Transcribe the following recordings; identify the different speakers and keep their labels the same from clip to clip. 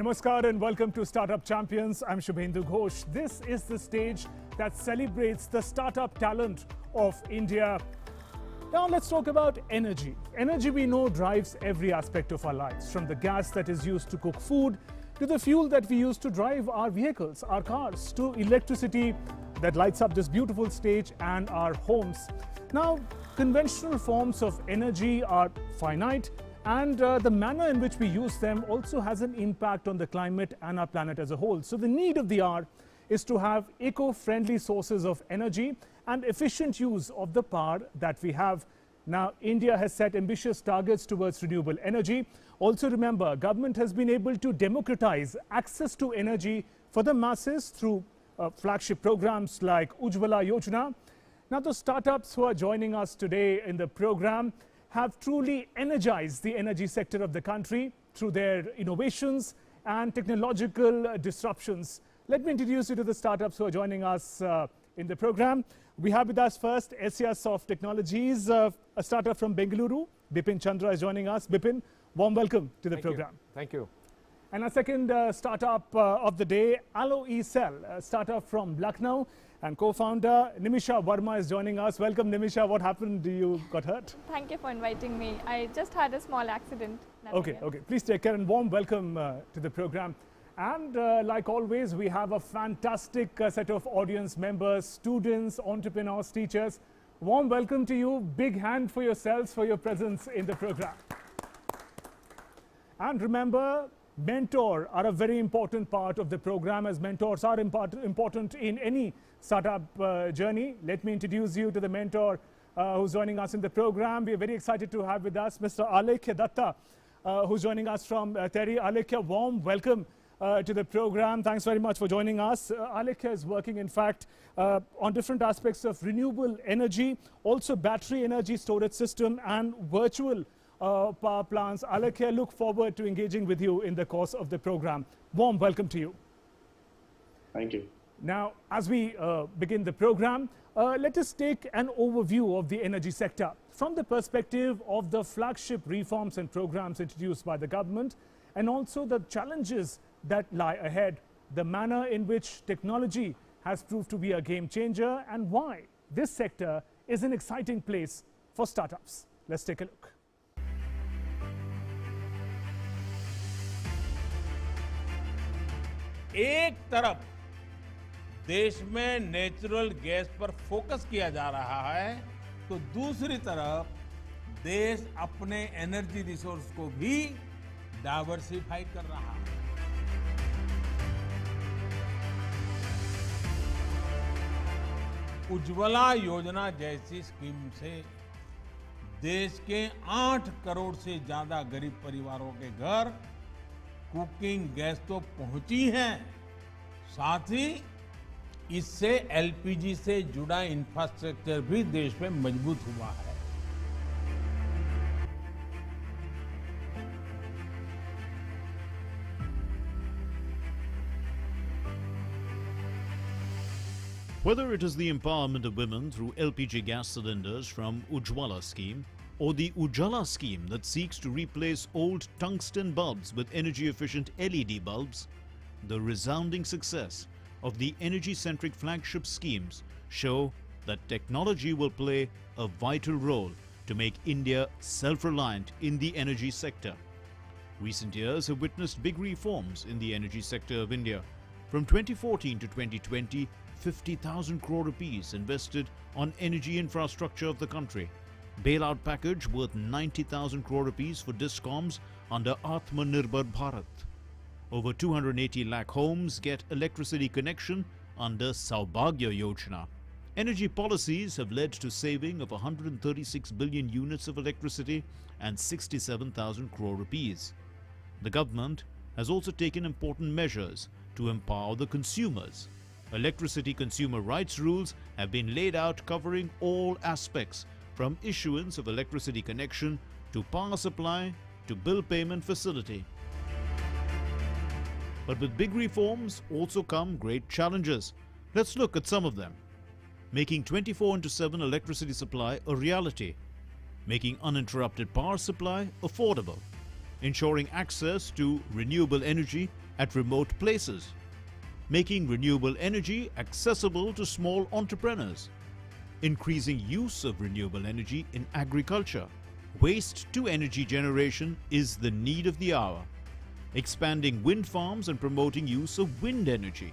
Speaker 1: Namaskar and welcome to Startup Champions. I'm Shubhendu Ghosh. This is the stage that celebrates the startup talent of India. Now let's talk about energy. Energy, we know, drives every aspect of our lives, from the gas that is used to cook food, to the fuel that we use to drive our vehicles, our cars, to electricity that lights up this beautiful stage and our homes. Now, conventional forms of energy are finite, and the manner in which we use them also has an impact on the climate and our planet as a whole. So the need of the hour is to have eco-friendly sources of energy and efficient use of the power that we have. Now, India has set ambitious targets towards renewable energy. Also remember, government has been able to democratize access to energy for the masses through flagship programs like Ujjwala Yojana. Now, the startups who are joining us today in the program have truly energized the energy sector of the country through their innovations and technological disruptions. Let me introduce you to the startups who are joining us in the program. We have with us first SCR Soft Technologies, a startup from Bengaluru. Bipin Chandra is joining us. Bipin, warm welcome to the program.
Speaker 2: Thank you.
Speaker 1: And our second startup of the day, Allo E-Cell, a startup from Lucknow, and co-founder Nimisha Verma is joining us. Welcome, Nimisha. What happened? You got hurt?
Speaker 3: Thank you for inviting me. I just had a small accident.
Speaker 1: Okay. Please take care and warm welcome to the program. And like always, we have a fantastic set of audience members, students, entrepreneurs, teachers. Warm welcome to you. Big hand for yourselves for your presence in the program. And remember, mentors are a very important part of the program, as mentors are important in any startup journey. Let me introduce you to the mentor who's joining us in the program. We are very excited to have with us Mr. Alekhya Datta, who's joining us from Terry. Alekhya, warm welcome to the program. Thanks very much for joining us. Alekhya is working, in fact, on different aspects of renewable energy, also battery energy storage system and virtual power plants. Alekhya, look forward to engaging with you in the course of the program. Warm welcome to you.
Speaker 4: Thank you.
Speaker 1: Now, as we begin the program, let us take an overview of the energy sector from the perspective of the flagship reforms and programs introduced by the government, and also the challenges that lie ahead, the manner in which technology has proved to be a game changer, and why this sector is an exciting place for startups. Let's take a look.
Speaker 2: एक तरफ देश में natural gas पर focus किया जा रहा है, तो दूसरी तरफ देश अपने एनर्जी रिसोर्स को भी डाइवर्सिफाई कर रहा है। उज्ज्वला योजना जैसी स्कीम से देश के 8 करोड़ से ज्यादा गरीब परिवारों के घर कुकिंग गैस तो पहुंची है, साथ ही इससे एलपीजी से जुड़ा इंफ्रास्ट्रक्चर भी देश में मजबूत हुआ है।
Speaker 5: Whether it is the empowerment of women through LPG gas cylinders from Ujjwala scheme, or the Ujjala scheme that seeks to replace old tungsten bulbs with energy-efficient LED bulbs, the resounding success of the energy-centric flagship schemes show that technology will play a vital role to make India self-reliant in the energy sector. Recent years have witnessed big reforms in the energy sector of India. From 2014 to 2020, 50,000 crore rupees invested on energy infrastructure of the country. Bailout package worth 90,000 crore rupees for discoms under Atmanirbhar Bharat. Over 280 lakh homes get electricity connection under Saubhagya Yojana. Energy policies have led to saving of 136 billion units of electricity and 67,000 crore rupees. The government has also taken important measures to empower the consumers. Electricity consumer rights rules have been laid out covering all aspects, from issuance of electricity connection to power supply to bill payment facility. But with big reforms also come great challenges. Let's look at some of them. Making 24/7 electricity supply a reality. Making uninterrupted power supply affordable. Ensuring access to renewable energy at remote places, making renewable energy accessible to small entrepreneurs, increasing use of renewable energy in agriculture. Waste to energy generation is the need of the hour, expanding wind farms and promoting use of wind energy,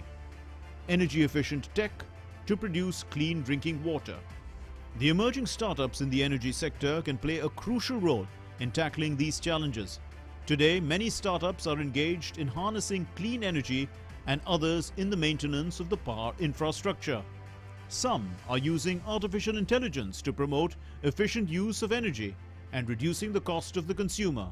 Speaker 5: energy efficient tech to produce clean drinking water. The emerging startups in the energy sector can play a crucial role in tackling these challenges. Today, many startups are engaged in harnessing clean energy and others in the maintenance of the power infrastructure. Some are using artificial intelligence to promote efficient use of energy and reducing the cost of the consumer.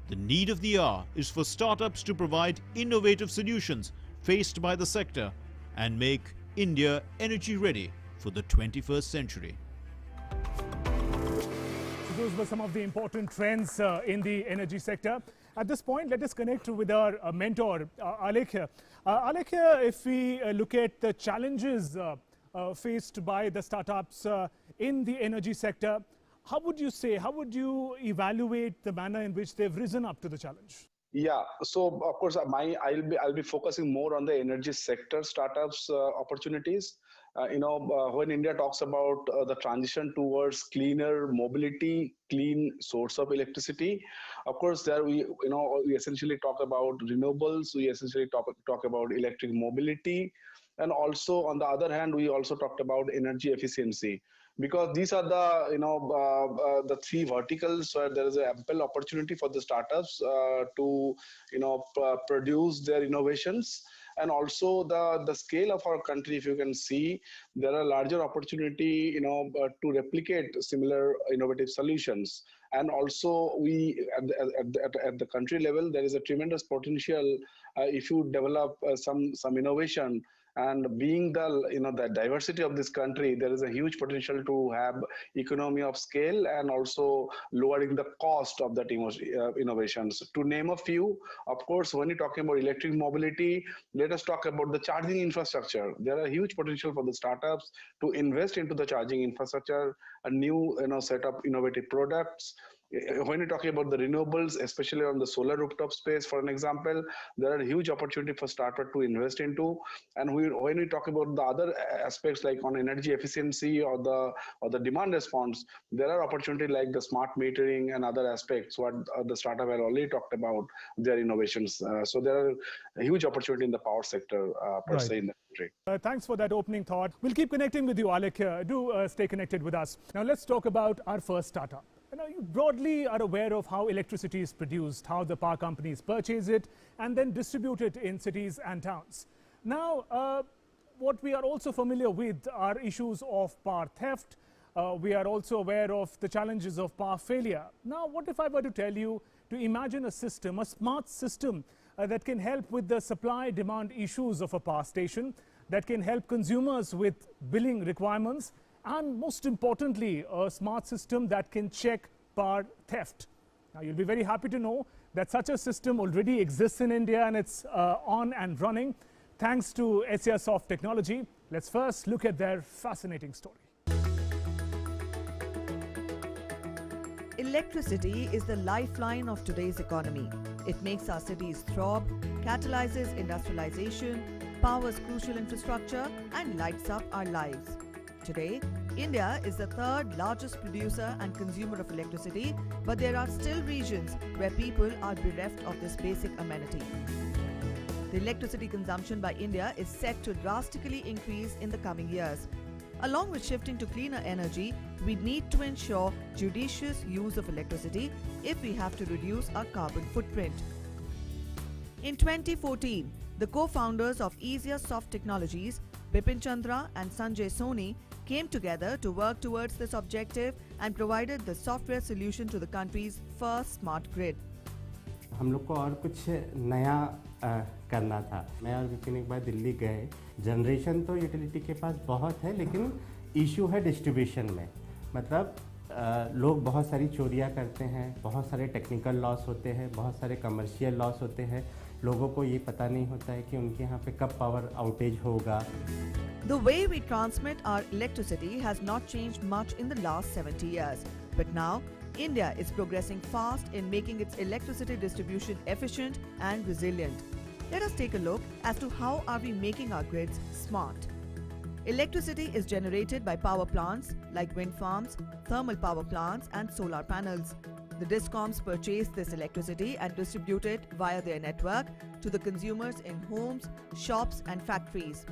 Speaker 5: The need of the hour is for startups to provide innovative solutions faced by the sector and make India energy ready for the 21st century.
Speaker 1: So those were some of the important trends in the energy sector. At this point, let us connect with our mentor, Alekhya. Alekhya, if we look at the challenges faced by the startups in the energy sector, how would you evaluate the manner in which they've risen up to the challenge?
Speaker 4: Yeah, so of course, I'll be focusing more on the energy sector startups opportunities. When India talks about the transition towards cleaner mobility, clean source of electricity, of course, there we essentially talk about renewables. We essentially talk about electric mobility, and also on the other hand, we also talked about energy efficiency. Because these are the three verticals where there is an ample opportunity for the startups to produce their innovations. And also the scale of our country, if you can see, there are larger opportunity to replicate similar innovative solutions. And also we at the country level, there is a tremendous potential if you develop some innovation. And being the diversity of this country, there is a huge potential to have economy of scale and also lowering the cost of that innovations. To name a few, of course, when you're talking about electric mobility, let us talk about the charging infrastructure. There are huge potential for the startups to invest into the charging infrastructure, a new set of innovative products. When you're talking about the renewables, especially on the solar rooftop space, for an example, there are huge opportunity for startup to invest into. And when we talk about the other aspects like on energy efficiency or the demand response, there are opportunity like the smart metering and other aspects what the startup had already talked about their innovations. So there are a huge opportunity in the power sector per se in the country.
Speaker 1: Thanks for that opening thought. We'll keep connecting with you, Alekhya. Do stay connected with us. Now let's talk about our first startup. You broadly are aware of how electricity is produced, how the power companies purchase it and then distribute it in cities and towns. Now, what we are also familiar with are issues of power theft. We are also aware of the challenges of power failure. Now, what if I were to tell you to imagine a system, a smart system that can help with the supply-demand issues of a power station, that can help consumers with billing requirements, and most importantly, a smart system that can check power theft. Now, you'll be very happy to know that such a system already exists in India and it's on and running thanks to SR Soft technology. Let's first look at their fascinating story.
Speaker 6: Electricity is the lifeline of today's economy. It makes our cities throb, catalyzes industrialization, powers crucial infrastructure, and lights up our lives. Today, India is the third largest producer and consumer of electricity, but there are still regions where people are bereft of this basic amenity. The electricity consumption by India is set to drastically increase in the coming years. Along with shifting to cleaner energy, we need to ensure judicious use of electricity if we have to reduce our carbon footprint. In 2014, the co-founders of SR Soft Technologies, Bipin Chandra and Sanjay Soni, came together to work towards this objective and provided the software solution to the country's first smart grid.
Speaker 7: हम लोग को और कुछ नया करना था। मैं और विपिन एक बार दिल्ली गए। जनरेशन तो यूटिलिटी के पास बहुत है, लेकिन इशू है डिस्ट्रीब्यूशन में। मतलब लोग बहुत सारी चोरियां करते हैं, बहुत सारे टेक्निकल लॉस होते हैं, बहुत सारे कमर्शियल लॉस होते हैं। लोगों को ये पता नहीं होता है कि उनके यहाँ पे कब पावर आउटेज होगा।
Speaker 6: The way we transmit our electricity has not changed much in the last 70 years. But now, India is progressing fast in making its electricity distribution efficient and resilient. Let us take a look as to how are we making our grids smart. Electricity is generated by power plants like wind farms, thermal power plants and solar panels. The DISCOMs purchase this electricity and distribute it via their network to the consumers in homes, shops and factories.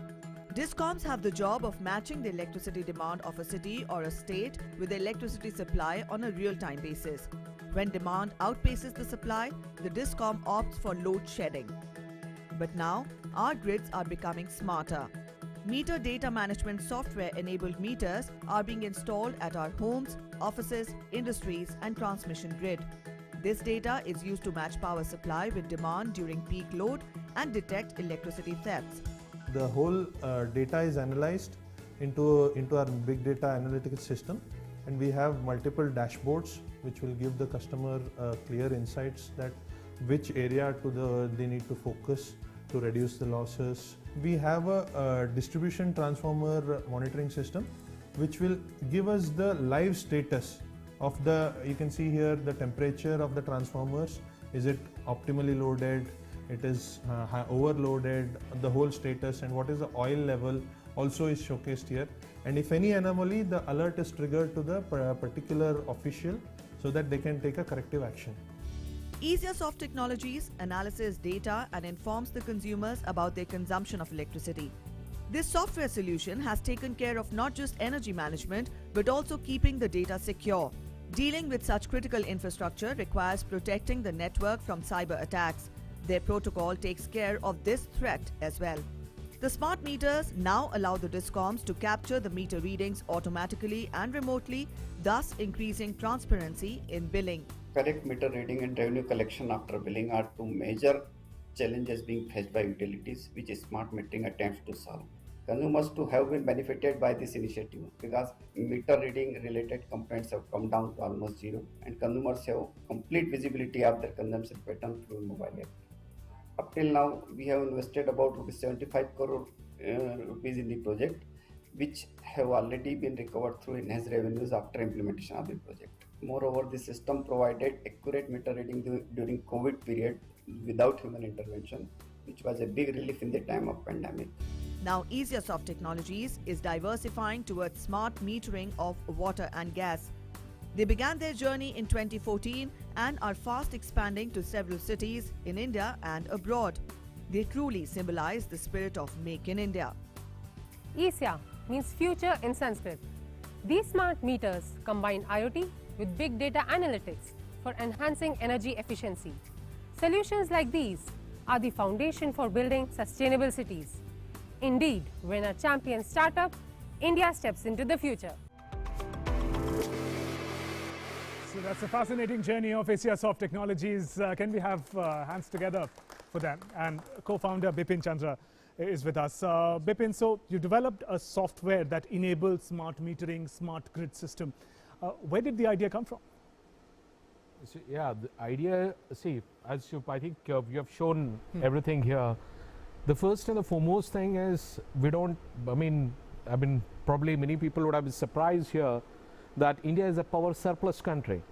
Speaker 6: DISCOMs have the job of matching the electricity demand of a city or a state with the electricity supply on a real-time basis. When demand outpaces the supply, the DISCOM opts for load shedding. But now, our grids are becoming smarter. Meter data management software-enabled meters are being installed at our homes, offices, industries and transmission grid. This data is used to match power supply with demand during peak load and detect electricity thefts.
Speaker 8: The whole data is analyzed into our big data analytics system, and we have multiple dashboards which will give the customer clear insights that which area they need to focus to reduce the losses. We have a distribution transformer monitoring system which will give us the live status of you can see here the temperature of the transformers. Is it optimally loaded? It is overloaded, the whole status, and what is the oil level also is showcased here. And if any anomaly, the alert is triggered to the particular official so that they can take a corrective action.
Speaker 6: EasiaSoft Technologies analyzes data and informs the consumers about their consumption of electricity. This software solution has taken care of not just energy management but also keeping the data secure. Dealing with such critical infrastructure requires protecting the network from cyber attacks. Their protocol takes care of this threat as well. The smart meters now allow the DISCOMs to capture the meter readings automatically and remotely, thus increasing transparency in billing.
Speaker 9: Correct meter reading and revenue collection after billing are two major challenges being faced by utilities, which smart metering attempts to solve. Consumers too have been benefited by this initiative because meter reading related complaints have come down to almost zero, and consumers have complete visibility of their consumption pattern through mobile app. Up till now, we have invested about 75 crore rupees in the project, which have already been recovered through enhanced revenues after implementation of the project. Moreover, the system provided accurate meter reading during COVID period without human intervention, which was a big relief in the time of pandemic.
Speaker 6: Now, EasiaSoft Technologies is diversifying towards smart metering of water and gas. They began their journey in 2014 and are fast expanding to several cities in India and abroad. They truly symbolize the spirit of Make in India.
Speaker 10: ESIA means future in Sanskrit. These smart meters combine IoT with big data analytics for enhancing energy efficiency. Solutions like these are the foundation for building sustainable cities. Indeed, when a champion startup, India steps into the future.
Speaker 1: So that's a fascinating journey of EasiaSoft Technologies. Can we have hands together for them? And co-founder Bipin Chandra is with us. Bipin, so you developed a software that enables smart metering, smart grid system. Where did the idea come from?
Speaker 11: So, yeah, the idea, see, as I think you have shown everything here. The first and the foremost thing is probably many people would have been surprised here that India is a power surplus country,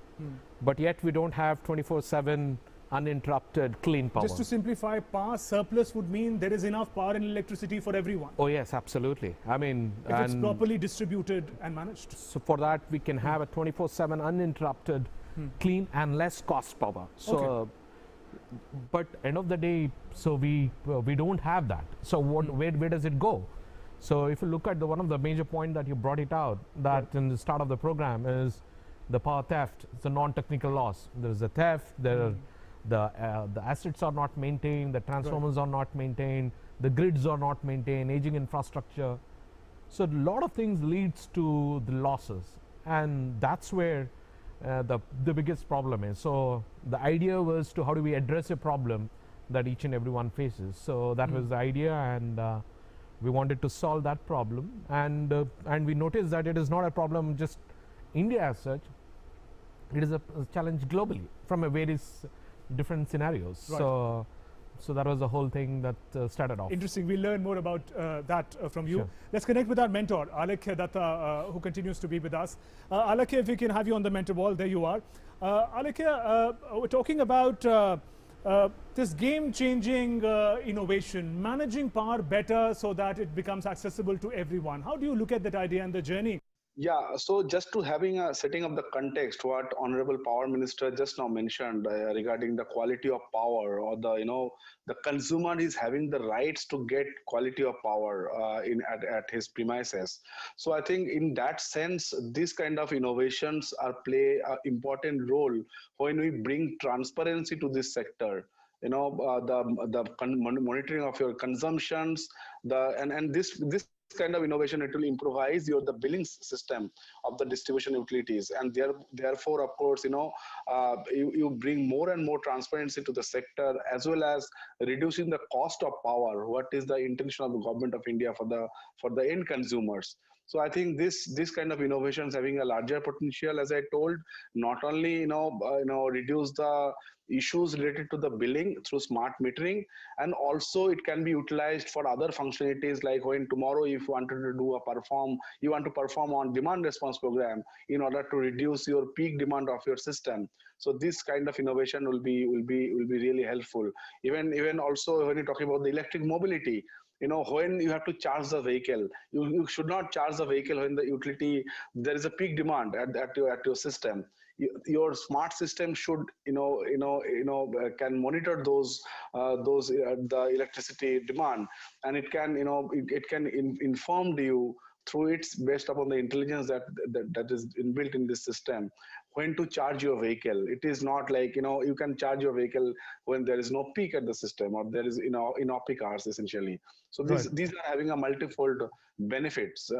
Speaker 11: but yet we don't have 24/7 uninterrupted clean power.
Speaker 1: Just to simplify, power surplus would mean there is enough power and electricity for everyone.
Speaker 11: Oh yes, absolutely. If
Speaker 1: it's properly distributed and managed.
Speaker 11: So for that we can have a 24/7 uninterrupted clean and less cost power. So, but end of the day, so we don't have that. So where does it go? So if you look at one of the major point that you brought it out, that in the start of the program is the power theft. It's a non-technical loss. There is a theft. The assets are not maintained. The transformers are not maintained. The grids are not maintained. Aging infrastructure. So a lot of things leads to the losses, and that's where the biggest problem is. So the idea was to how do we address a problem that each and everyone faces. So that was the idea, and we wanted to solve that problem, and we noticed that it is not a problem just India as such. It is a challenge globally from a various different scenarios.
Speaker 1: Right.
Speaker 11: So that was the whole thing that started off.
Speaker 1: Interesting. We'll learn more about that from you.
Speaker 11: Sure. Let's
Speaker 1: connect with our mentor, Alakya Datta, who continues to be with us. Alakya, if we can have you on the mentor wall, there you are. Alakya, we're talking about this game-changing innovation, managing power better so that it becomes accessible to everyone. How do you look at that idea and the journey?
Speaker 4: Yeah, so just to having a setting of the context, what Honorable Power Minister just now mentioned regarding the quality of power, or the consumer is having the rights to get quality of power at his premises. So I think in that sense, this kind of innovations play an important role when we bring transparency to this sector. Monitoring of your consumptions, and this kind of innovation, it will improvise the billing system of the distribution utilities, and therefore of course you bring more and more transparency to the sector, as well as reducing the cost of power, what is the intention of the government of India for the end consumers. So I think this kind of innovations having a larger potential, as I told, not only reduce the issues related to the billing through smart metering, and also it can be utilized for other functionalities, like when tomorrow if you wanted to you want to perform on demand response program in order to reduce your peak demand of your system. So this kind of innovation will be really helpful. Even also when you're talking about the electric mobility, when you have to charge the vehicle, you should not charge the vehicle when the utility, there is a peak demand at your system. Your smart system should can monitor the electricity demand, and it can inform you through its based upon the intelligence that is inbuilt in this system, when to charge your vehicle. It is not like you can charge your vehicle when there is no peak at the system, or there is in off-peak hours essentially. So these are having a multifold benefits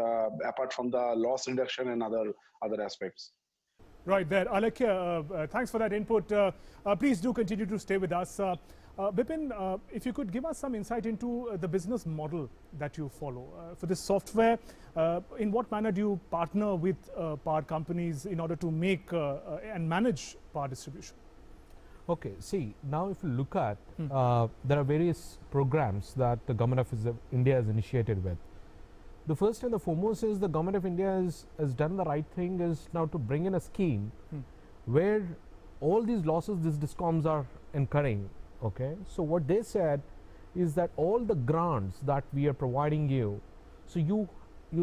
Speaker 4: apart from the loss reduction and other aspects.
Speaker 1: Right there, Alekhya, thanks for that input. Please do continue to stay with us. Bipin, if you could give us some insight into the business model that you follow for this software. In what manner do you partner with power companies in order to make and manage power distribution?
Speaker 11: Okay, see, now if you look at, there are various programs that the government of India has initiated with. The first and the foremost is the government of India has done the right thing, is now to bring in a scheme where all these losses these DISCOMs are incurring. Okay, so what they said is that all the grants that we are providing you, so you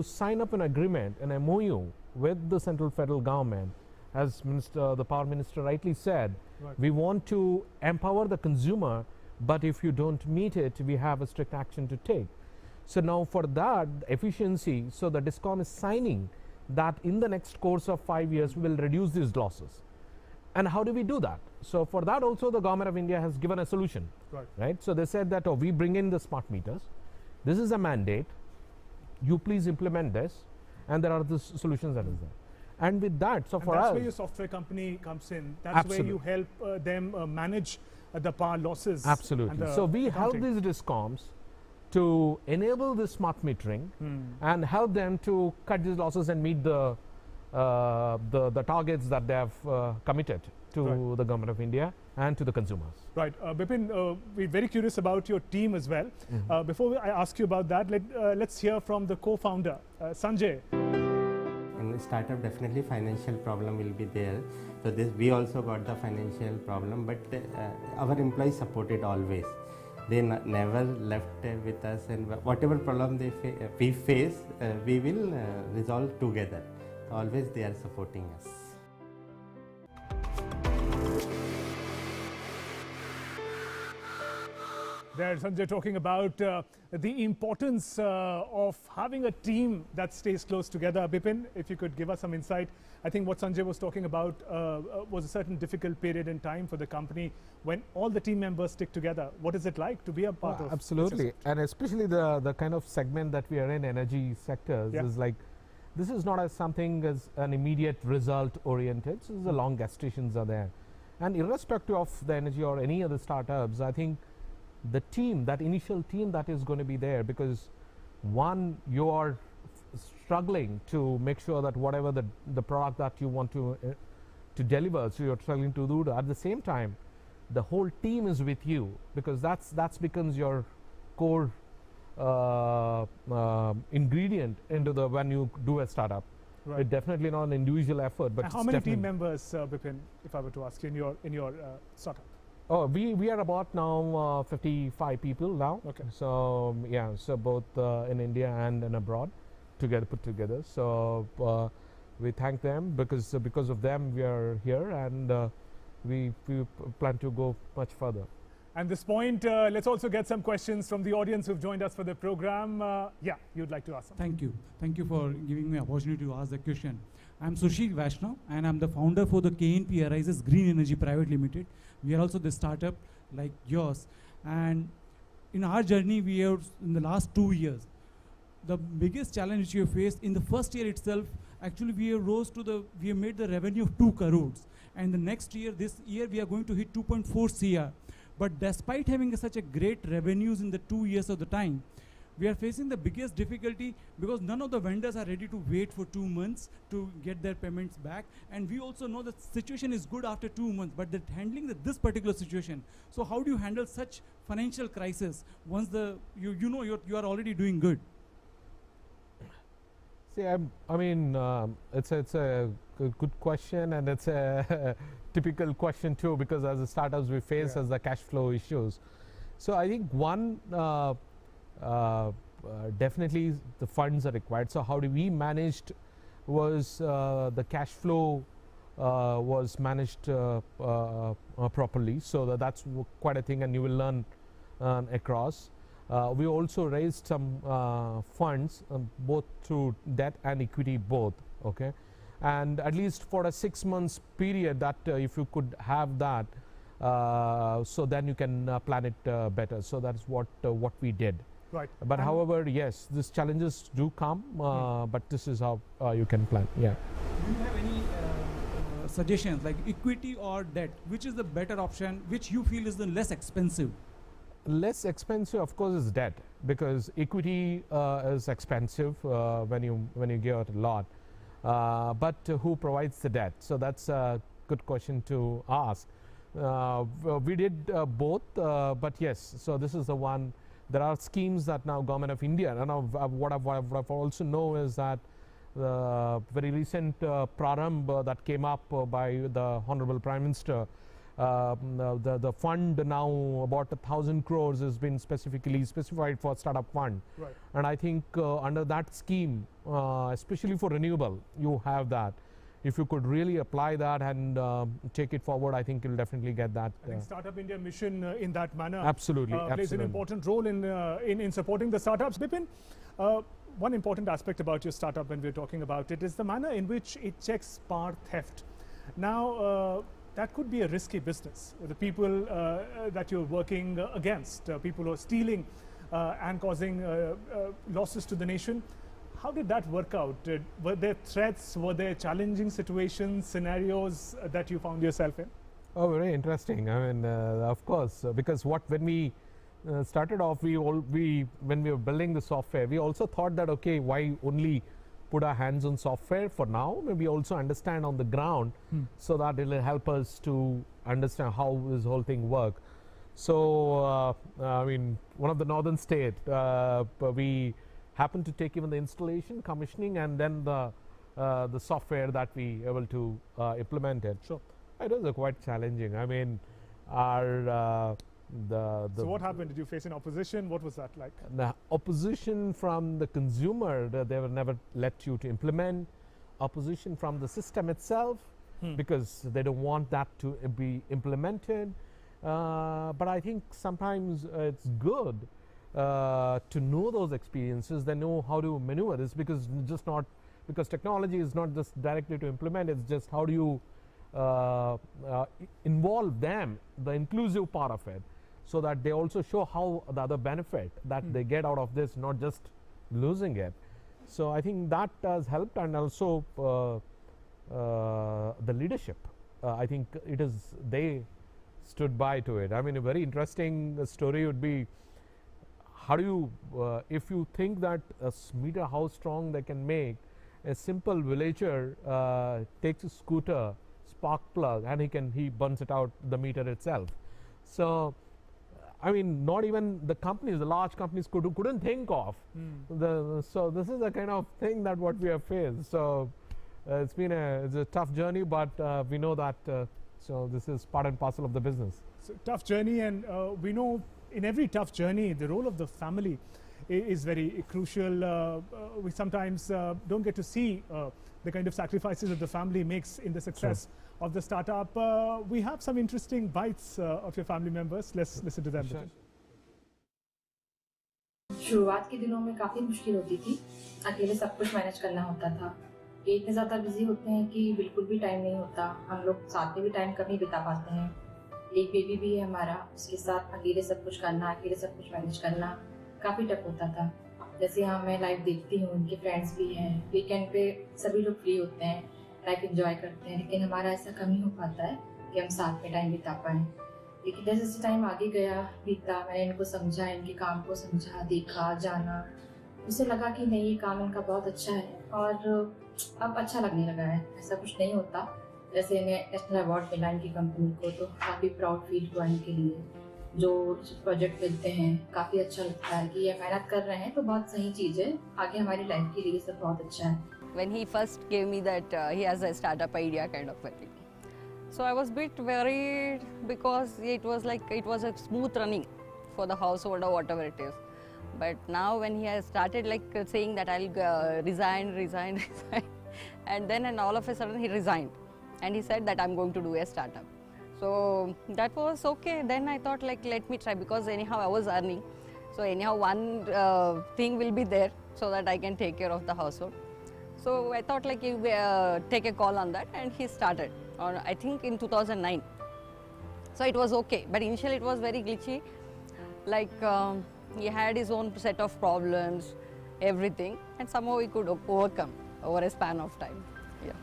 Speaker 11: sign up an agreement, an MOU with the central federal government, as the Power Minister rightly said, we want to empower the consumer, but if you don't meet it, we have a strict action to take. So now for that efficiency, so the DISCOM is signing that in the next course of 5 years, we will reduce these losses. And how do we do that? So for that also the government of India has given a solution, right? So they said that, we bring in the smart meters. This is a mandate. You please implement this. And there are the solutions that is there. And with that, so for us,
Speaker 1: that's where your software company comes in. That's where you help them manage the power losses.
Speaker 11: Absolutely. So we help these DISCOMs to enable the smart metering and help them to cut these losses and meet the targets that they have committed to the government of India and to the consumers. Right.
Speaker 1: Bipin, we're very curious about your team as well. Before I ask you about that, let's hear from the co-founder, Sanjay.
Speaker 7: In the startup, definitely financial problem will be there. So we also got the financial problem, but our employees supported always. They never left with us, and whatever problem we face, we will resolve together. Always they are supporting us.
Speaker 1: There's Sanjay talking about the importance of having a team that stays close together. Bipin, if you could give us some insight. I think what Sanjay was talking about was a certain difficult period in time for the company when all the team members stick together. What is it like to be a part of?
Speaker 11: Absolutely, and especially the kind of segment that we are in, energy sectors, is like, this is not as something as an immediate result oriented. So the long gestations are there, and irrespective of the energy or any other startups, I think the team, that initial team that is going to be there, because one, you are struggling to make sure that whatever the product that you want to deliver, so you're struggling to do that. At the same time, the whole team is with you, because that's becomes your core ingredient into when you do a startup. It's definitely not an individual effort, but
Speaker 1: how many team members, Bipin, if I were to ask you in your startup?
Speaker 11: Oh, we are about now 55 people now.
Speaker 1: Okay.
Speaker 11: So yeah, so both in India and in abroad, together put together. So we thank them because of them we are here, and we plan to go much further.
Speaker 1: At this point, let's also get some questions from the audience who've joined us for the program. Yeah, you'd like to ask something.
Speaker 12: Thank you. Thank you for giving me opportunity to ask the question. I'm Sushil Vaishnav, and I'm the founder for the KNP Arises Green Energy Private Limited. We are also the startup like yours. And in our journey, we have, in the last 2 years, the biggest challenge which we have faced in the first year itself, actually we have made the revenue of 2 crores. And the next year, this year, we are going to hit 2.4 CR. But despite having such a great revenues in the 2 years of the time, we are facing the biggest difficulty because none of the vendors are ready to wait for 2 months to get their payments back. And we also know that situation is good after 2 months, but handling this particular situation. So how do you handle such financial crisis once you know you are already doing good?
Speaker 11: See, I mean, it's a good question, and it's a typical question too, because as a startups we face as the cash flow issues. So I think one, definitely the funds are required. So how do we managed was the cash flow was managed properly. So that's quite a thing, and you will learn across. We also raised some funds, both through debt and equity both, okay? And at least for a 6 months period, that if you could have that, so then you can plan it better. So that's what we did.
Speaker 1: Right.
Speaker 11: But however, yes, these challenges do come, but this is how you can plan. Yeah.
Speaker 12: Do you have any suggestions like equity or debt? Which is the better option? Which you feel is the less expensive?
Speaker 11: Less expensive, of course, is debt, because equity is expensive when you give out a lot. But who provides the debt? So that's a good question to ask. We did both, but yes. So this is the one. There are schemes that now Government of India, and what I've also know is that the very recent Praramb that came up by the Honorable Prime Minister. The fund now about 1,000 crores has been specifically specified for startup fund,
Speaker 1: right.
Speaker 11: And I think under that scheme, especially for renewable, you have that. If you could really apply that and take it forward, I think you'll definitely get that.
Speaker 1: I think Startup India mission in that manner
Speaker 11: absolutely
Speaker 1: plays an important role in supporting the startups. Bipin, one important aspect about your startup when we're talking about it is the manner in which it checks power theft. Now, that could be a risky business. The people that you're working against, people who are stealing and causing losses to the nation. How did that work out? Were there threats? Were there challenging situations, scenarios that you found yourself in?
Speaker 11: Oh, very interesting. I mean, of course, because when we started off, when we were building the software, we also thought that, okay, why only put our hands on software for now? Maybe also understand on the ground, so that it will help us to understand how this whole thing works. So, I mean, one of the northern state, we happened to take even the installation, commissioning, and then the software that we able to implement it.
Speaker 1: Sure.
Speaker 11: It was quite challenging. I mean, our
Speaker 1: so what happened? Did you face an opposition? What was that like?
Speaker 11: The opposition from the consumer, they will never let you to implement. Opposition from the system itself, because they don't want that to be implemented. But I think sometimes it's good to know those experiences. They know how to maneuver this, because technology is not just directly to implement. It's just how do you involve them, the inclusive part of it, so that they also show how the other benefit that they get out of this, not just losing it. So I think that has helped, and also the leadership. I think they stood by to it. I mean, a very interesting story would be, how do you, if you think that a meter how strong they can make, a simple villager takes a scooter, spark plug, and he burns it out the meter itself. So, I mean, not even the companies, the large companies couldn't think of. So this is the kind of thing that what we have faced. So it's been a tough journey, but we know that. So this is part and parcel of the business.
Speaker 1: It's a tough journey, and we know in every tough journey, the role of the family is very crucial. We sometimes don't get to see the kind of sacrifices that the family makes in the success of the startup. We have some interesting bites of your family members. Let's listen to them.
Speaker 11: Sure.
Speaker 13: शुरुआत के दिनों में काफ़ी मुश्किल होती थी, अकेले सब कुछ मैनेज करना होता था। ये इतने ज़्यादा बिजी होते हैं कि बिल्कुल भी टाइम नहीं होता, हम लोग साथ में भी टाइम कम ही बिता पाते हैं। एक बेबी भी है हमारा, उसके साथ अकेले सब कुछ करना, अकेले सब कुछ मैनेज करना काफ़ी टफ होता था। जैसे यहाँ मैं लाइव देखती हूँ, उनके फ्रेंड्स भी हैं, वीकेंड पे सभी लोग फ्री होते हैं, लाइफ एंजॉय करते हैं, लेकिन हमारा ऐसा कम ही हो पाता है कि हम साथ में टाइम बिता पाएँ। लेकिन जैसे जैसे टाइम आगे गया बीता, मैंने इनको समझा, इनके काम को समझा, देखा, जाना, मुझे लगा कि नहीं ये काम इनका बहुत अच्छा है और अब अच्छा लगने लगा है। ऐसा कुछ नहीं होता, जैसे इन्हें नेशनल अवार्ड मिला इनकी कंपनी को तो काफ़ी प्राउड फील हुआ इनके लिए। जो प्रोजेक्ट मिलते हैं काफ़ी अच्छा लगता है कि ये मेहनत कर रहे हैं तो बहुत सही चीज़ है, आगे हमारी लाइफ के लिए सब बहुत अच्छा है।
Speaker 14: When he first gave me that he has a startup idea kind of a thing. So I was a bit worried because it was a smooth running for the household or whatever it is. But now when he has started saying that I'll resign, and all of a sudden he resigned and he said that I'm going to do a startup. So that was okay. Then I thought let me try, because anyhow I was earning. So anyhow one thing will be there so that I can take care of the household. So I thought you take a call on that, and he started, or I think in 2009. So it was okay, but initially it was very glitchy. He had his own set of problems, everything, and somehow he could overcome over a span of time. Yeah.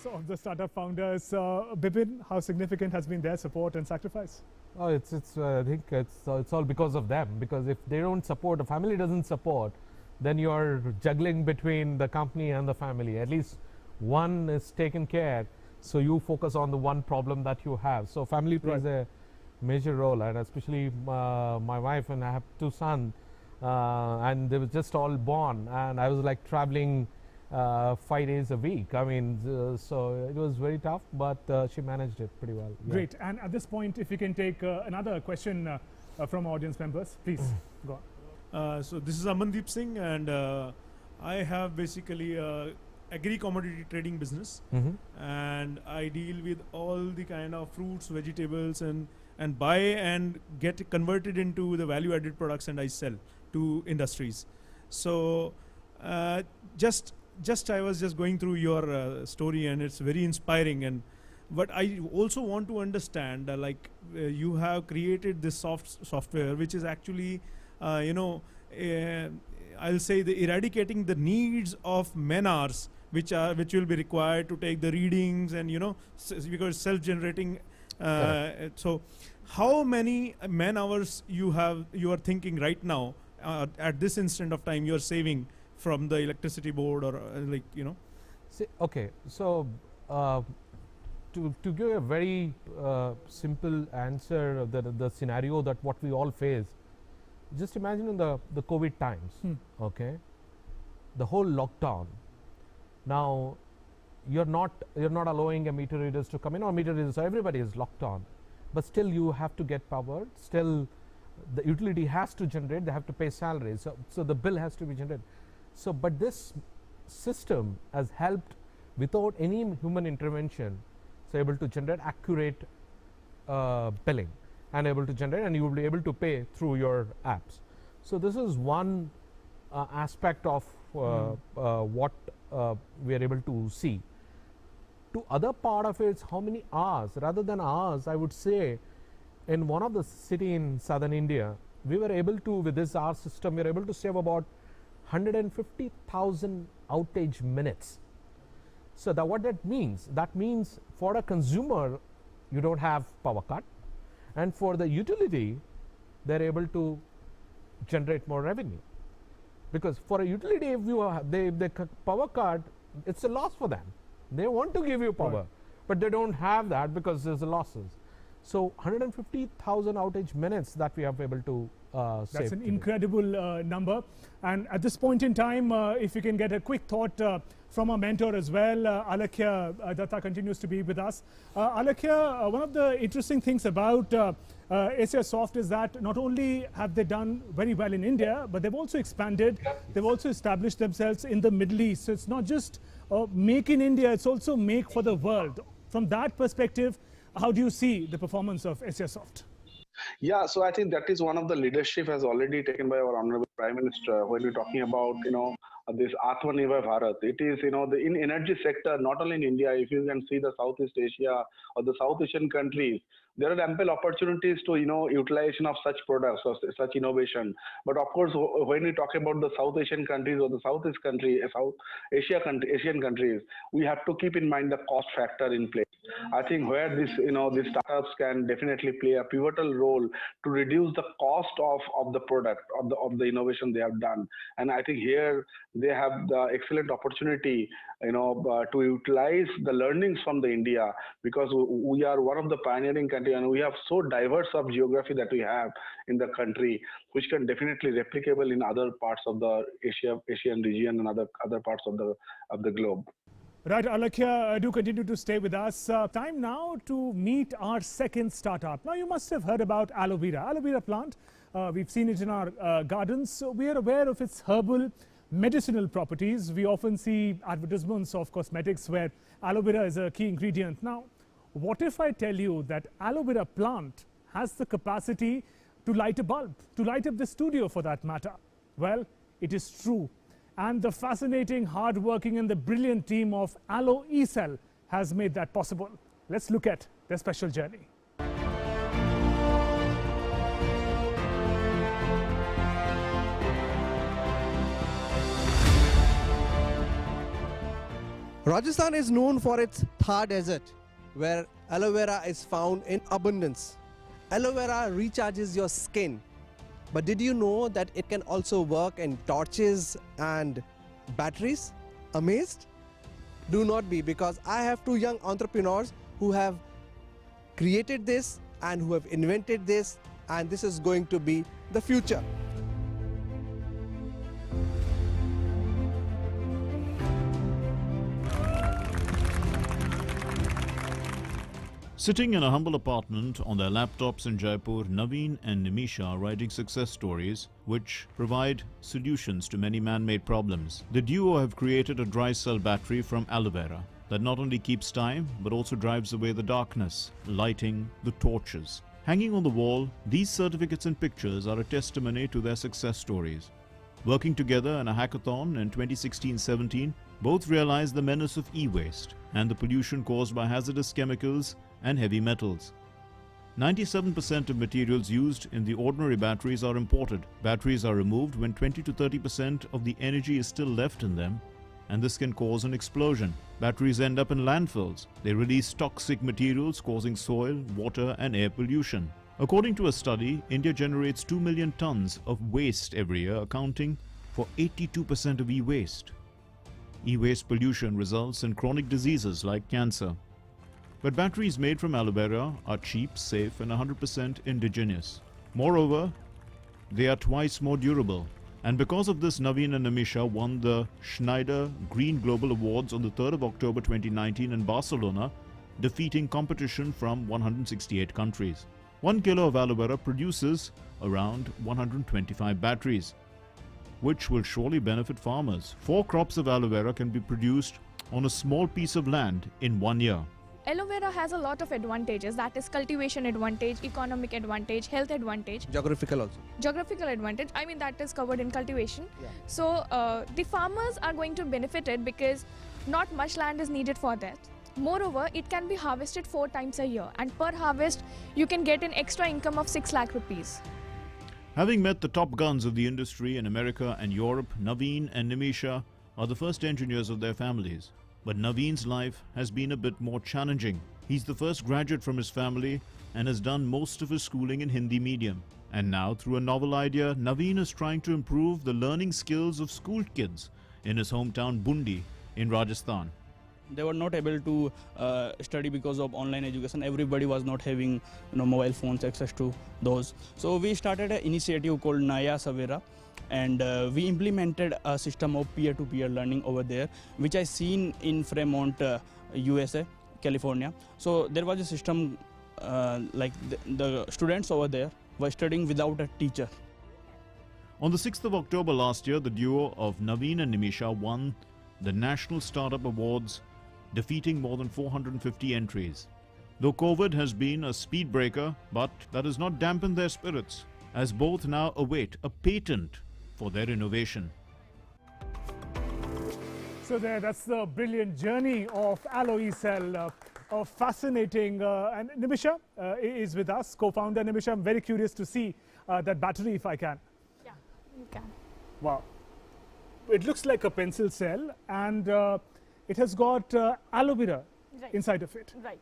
Speaker 1: So of the startup founders, Bipin, how significant has been their support and sacrifice?
Speaker 11: Oh, I think it's all because of them. Because if they don't support, the family doesn't support, then you're juggling between the company and the family. At least one is taken care, so you focus on the one problem that you have. So family plays a major role, and especially my wife, and I have two sons, and they were just all born, and I was traveling 5 days a week. I mean, so it was very tough, but she managed it pretty well. Yeah.
Speaker 1: Great. And at this point, if you can take another question from audience members, please go on.
Speaker 15: So this is Amandeep Singh, and I have basically agri-commodity trading business, and I deal with all the kind of fruits, vegetables, and buy and get converted into the value-added products, and I sell to industries. So just I was just going through your story, and it's very inspiring. But I also want to understand, you have created this software, which is actually I'll say eradicating the needs of man hours, which will be required to take the readings, and because self-generating. So, how many man hours you are thinking right now at this instant of time you are saving from the electricity board, or
Speaker 11: See, okay, so to give a very simple answer of the scenario that what we all face. Just imagine in the COVID times, okay, the whole lockdown. Now, you're not allowing a meter readers to come in, or meter readers, so everybody is locked on. But still, you have to get power. Still, the utility has to generate. They have to pay salaries. So the bill has to be generated. So, but this system has helped without any human intervention. So, able to generate accurate billing. And able to generate, and you will be able to pay through your apps. So this is one aspect of what we are able to see. To other part of it is how many hours. Rather than hours, I would say, in one of the city in southern India, we were able to, with this hour system, we are able to save about 150,000 outage minutes. So what that means? That means for a consumer, you don't have power cut. And for the utility, they're able to generate more revenue. Because for a utility, if you the power cut, it's a loss for them. They want to give you power, but they don't have that because there's losses. So 150,000 outage minutes that we have able to
Speaker 1: That's an incredible number. And at this point in time, if you can get a quick thought from our mentor as well, Alakhya Datta continues to be with us. Alakhya, one of the interesting things about Asia Soft is that not only have they done very well in India, but they've also expanded. They've also established themselves in the Middle East. So it's not just make in India, it's also make for the world. From that perspective, how do you see the performance of Asia Soft?
Speaker 4: Yeah, so I think that is one of the leadership has already taken by our Honorable Prime Minister when we're talking about, this Atmanirbhar Bharat. It is, in energy sector, not only in India, if you can see the Southeast Asia or the South Asian countries, there are ample opportunities to, utilization of such products or such innovation. But of course, when we talk about the South Asian countries or the Southeast country, Asian countries, we have to keep in mind the cost factor in play. I think where these startups can definitely play a pivotal role to reduce the cost of the product of the innovation they have done. And I think here they have the excellent opportunity, to utilize the learnings from the India, because we are one of the pioneering country and we have so diverse of geography that we have in the country, which can definitely replicable in other parts of the Asian region and other parts of the globe.
Speaker 1: Right, Alakhya, do continue to stay with us. Time now to meet our second startup. Now, you must have heard about aloe vera. Aloe vera plant, we've seen it in our gardens. So we are aware of its herbal, medicinal properties. We often see advertisements of cosmetics where aloe vera is a key ingredient. Now, what if I tell you that aloe vera plant has the capacity to light a bulb, to light up the studio for that matter? Well, it is true. And the fascinating, hard-working and the brilliant team of Aloe eCell has made that possible. Let's look at their special journey.
Speaker 16: Rajasthan is known for its Thar desert, where aloe vera is found in abundance. Aloe vera recharges your skin. But did you know that it can also work in torches and batteries? Amazed? Do not be, because I have two young entrepreneurs who have created this and who have invented this, and this is going to be the future.
Speaker 5: Sitting in a humble apartment on their laptops in Jaipur, Naveen and Nimisha are writing success stories which provide solutions to many man-made problems. The duo have created a dry cell battery from aloe vera that not only keeps time but also drives away the darkness, lighting the torches. Hanging on the wall, these certificates and pictures are a testimony to their success stories. Working together in a hackathon in 2016-17, both realized the menace of e-waste and the pollution caused by hazardous chemicals and heavy metals. 97% of materials used in the ordinary batteries are imported. Batteries are removed when 20 to 30% of the energy is still left in them, and this can cause an explosion. Batteries end up in landfills. They release toxic materials causing soil, water and air pollution. According to a study, India generates 2 million tons of waste every year, accounting for 82% of e-waste. E-waste pollution results in chronic diseases like cancer. But batteries made from aloe vera are cheap, safe and 100% indigenous. Moreover, they are twice more durable. And because of this, Naveen and Nimisha won the Schneider Green Global Awards on the 3rd of October 2019 in Barcelona, defeating competition from 168 countries. 1 kilo of aloe vera produces around 125 batteries, which will surely benefit farmers. 4 crops of aloe vera can be produced on a small piece of land in 1 year.
Speaker 3: Aloe vera has a lot of advantages, that is cultivation advantage, economic advantage, health advantage.
Speaker 16: Geographical also.
Speaker 3: Geographical advantage, I mean that is covered in cultivation. Yeah. So the farmers are going to benefit it because not much land is needed for that. Moreover, it can be harvested 4 times a year and per harvest you can get an extra income of 6 lakh rupees.
Speaker 5: Having met the top guns of the industry in America and Europe, Naveen and Nimisha are the first engineers of their families. But Naveen's life has been a bit more challenging. He's the first graduate from his family and has done most of his schooling in Hindi medium. And now, through a novel idea, Naveen is trying to improve the learning skills of school kids in his hometown Bundi in Rajasthan.
Speaker 17: They were not able to study because of online education. Everybody was not having mobile phones access to those. So we started an initiative called Naya Savera, and we implemented a system of peer-to-peer learning over there, which I seen in Fremont, USA, California. So there was a system like the students over there were studying without a teacher.
Speaker 5: On the 6th of October last year, the duo of Naveen and Nimisha won the National Startup Awards, defeating more than 450 entries. Though COVID has been a speed breaker, but that has not dampened their spirits, as both now await a patent for their innovation.
Speaker 1: So that's the brilliant journey of Alloy Cell, fascinating. And Nimisha is with us, co-founder. Nimisha, I'm very curious to see that battery if I can.
Speaker 3: Yeah, you can.
Speaker 1: Wow. It looks like a pencil cell, and it has got aloe vera inside of it.
Speaker 3: Right.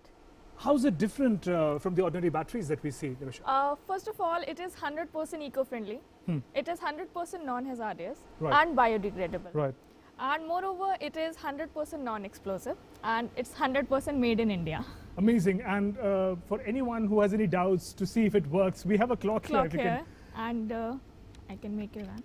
Speaker 1: How is it different from the ordinary batteries that we see, Nimisha?
Speaker 3: First of all, it is 100% eco-friendly. It is 100% non-hazardous and biodegradable.
Speaker 1: Right.
Speaker 3: And moreover, it is 100% non-explosive, and it's 100% made in India.
Speaker 1: Amazing. And for anyone who has any doubts to see if it works, we have a clock
Speaker 3: here. And I can make it run.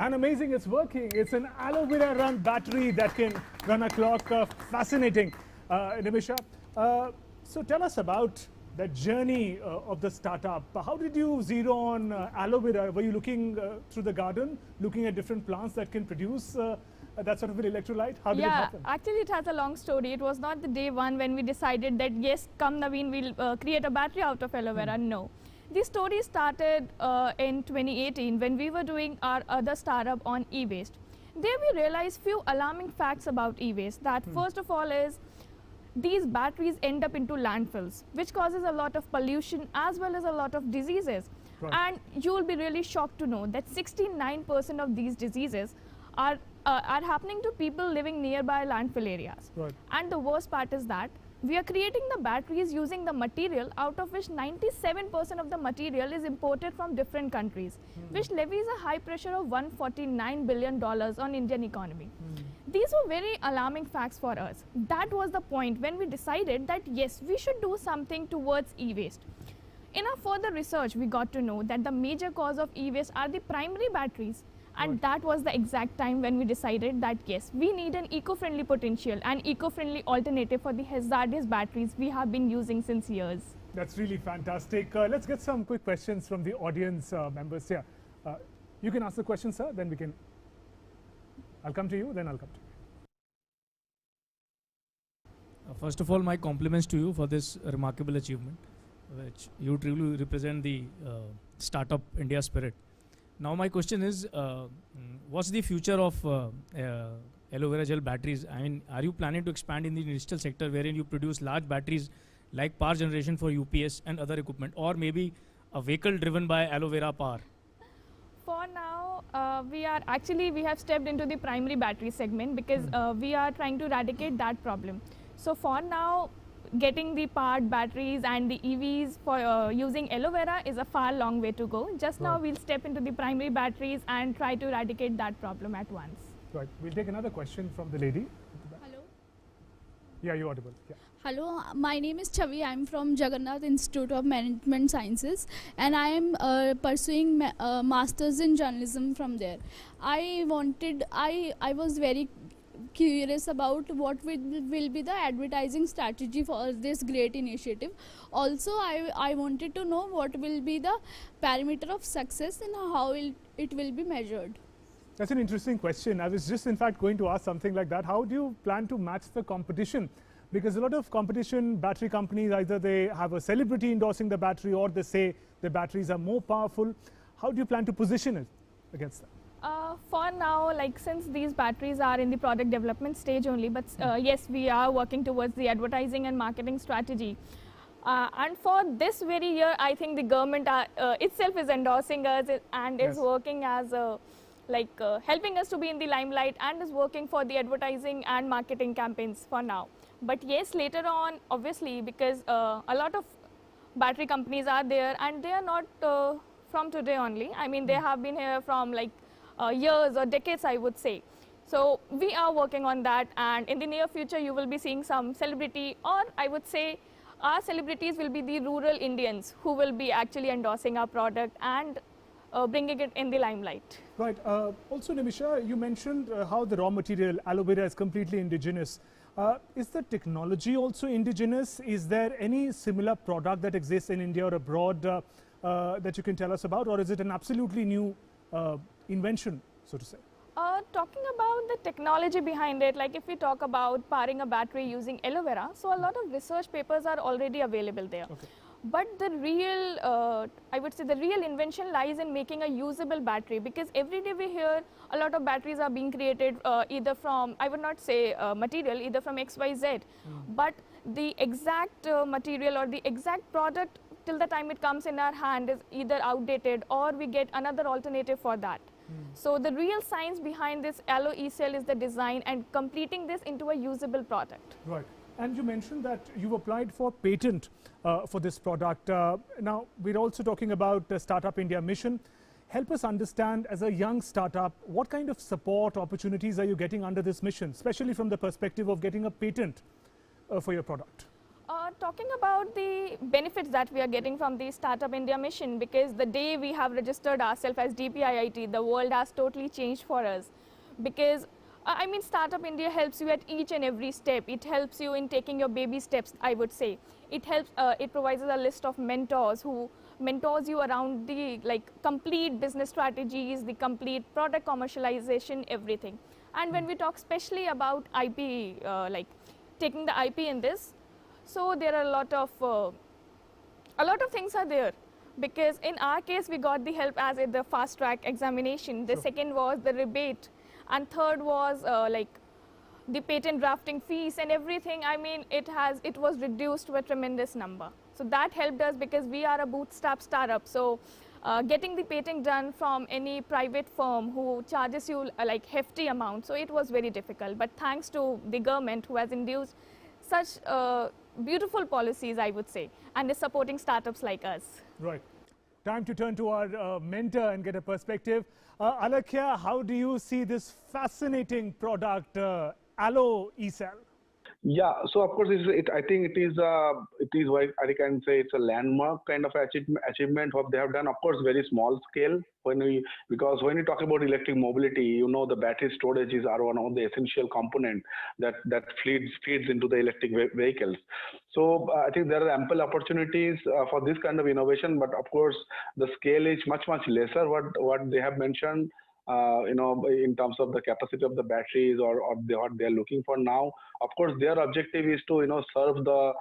Speaker 1: And amazing, it's working. It's an aloe vera run battery that can run a clock. Fascinating. Nimisha, so tell us about that journey of the startup. How did you zero on aloe vera? Were you looking through the garden, looking at different plants that can produce that sort of an electrolyte? How did it happen?
Speaker 3: Actually it has a long story. It was not the day one when we decided that yes, come Naveen, we'll create a battery out of aloe vera. No. The story started in 2018 when we were doing our other startup on e-waste. There we realized few alarming facts about e-waste. That first of all is these batteries end up into landfills, which causes a lot of pollution as well as a lot of diseases. Right. And you will be really shocked to know that 69% of these diseases are happening to people living nearby landfill areas.
Speaker 1: Right.
Speaker 3: And the worst part is that we are creating the batteries using the material out of which 97% of the material is imported from different countries, which levies a high pressure of $149 billion on Indian economy. These were very alarming facts for us. That was the point when we decided that yes, we should do something towards e-waste. In our further research, we got to know that the major cause of e-waste are the primary batteries. And that was the exact time when we decided that yes, we need an eco-friendly potential and eco-friendly alternative for the hazardous batteries we have been using since years.
Speaker 1: That's really fantastic. Let's get some quick questions from the audience members here. You can ask the question, sir, then we can. I'll come to you, then I'll come to you.
Speaker 18: First of all, my compliments to you for this remarkable achievement, which you truly represent the startup India spirit. Now my question is, what's the future of aloe vera gel batteries? I mean, are you planning to expand in the industrial sector wherein you produce large batteries like power generation for UPS and other equipment, or maybe a vehicle driven by aloe vera power?
Speaker 3: For now, we have stepped into the primary battery segment because we are trying to eradicate that problem. So for now, getting the powered batteries and the EVs for using aloe vera is a far long way to go. Just now we'll step into the primary batteries and try to eradicate that problem at once.
Speaker 1: Right. We'll take another question from the lady.
Speaker 19: Hello.
Speaker 1: Yeah, you're audible. Yeah.
Speaker 19: Hello, my name is Chavi. I'm from Jagannath Institute of Management Sciences, and I am pursuing masters in journalism from there. I was very curious about what will be the advertising strategy for this great initiative. Also, I wanted to know what will be the parameter of success and how it will be measured.
Speaker 1: That's an interesting question. I was just in fact going to ask something like that. How do you plan to match the competition? Because a lot of competition battery companies, either they have a celebrity endorsing the battery or they say the batteries are more powerful. How do you plan to position it against that?
Speaker 3: For now, like since these batteries are in the product development stage only, but yes, we are working towards the advertising and marketing strategy. And for this very year, I think the government itself is endorsing us and is working as helping us to be in the limelight and is working for the advertising and marketing campaigns for now. But yes, later on, obviously, because a lot of battery companies are there, and they are not from today only. I mean, they have been here from like years or decades, I would say. So we are working on that, and in the near future you will be seeing some celebrity, or I would say our celebrities will be the rural Indians who will be actually endorsing our product and bringing it in the limelight.
Speaker 1: Right. Also, Nimisha, you mentioned how the raw material, aloe vera, is completely indigenous. Is the technology also indigenous? Is there any similar product that exists in India or abroad that you can tell us about, or is it an absolutely new invention, so to say?
Speaker 3: Talking about the technology behind it, like if we talk about powering a battery using aloe vera, so a lot of research papers are already available there. Okay. But the real, I would say the real invention lies in making a usable battery, because every day we hear a lot of batteries are being created either from, I would not say material, either from XYZ, but the exact material or the exact product till the time it comes in our hand is either outdated or we get another alternative for that. So the real science behind this aloe e-cell is the design and completing this into a usable product.
Speaker 1: Right. And you mentioned that you've applied for patent for this product. Now, we're also talking about the Startup India mission. Help us understand, as a young startup, what kind of support opportunities are you getting under this mission, especially from the perspective of getting a patent for your product?
Speaker 3: Talking about the benefits that we are getting from the Startup India mission, because the day we have registered ourselves as DPIIT, the world has totally changed for us. Because I mean, Startup India helps you at each and every step. It helps you in taking your baby steps, I would say. It helps, it provides a list of mentors who mentors you around the complete business strategies, the complete product commercialization, everything. And when we talk especially about IP, taking the IP in this, so there are a lot of things are there, because in our case we got the help as in the fast track examination. The second was the rebate, and third was the patent drafting fees and everything. I mean, it was reduced to a tremendous number. So that helped us, because we are a bootstrap startup. So getting the patent done from any private firm who charges you hefty amounts, so it was very difficult. But thanks to the government who has induced such beautiful policies, I would say, and is supporting startups like us.
Speaker 1: Right. Time to turn to our mentor and get a perspective. Alakhya, how do you see this fascinating product, aloe e-cell?
Speaker 4: Yeah, so of course, I think it is what I can say it's a landmark kind of achievement what they have done. Of course, very small scale because when you talk about electric mobility, you know the battery storages are one of the essential component that feeds into the electric vehicles. So I think there are ample opportunities for this kind of innovation, but of course the scale is much lesser what they have mentioned. In terms of the capacity of the batteries or what they are looking for now. Of course, their objective is to serve the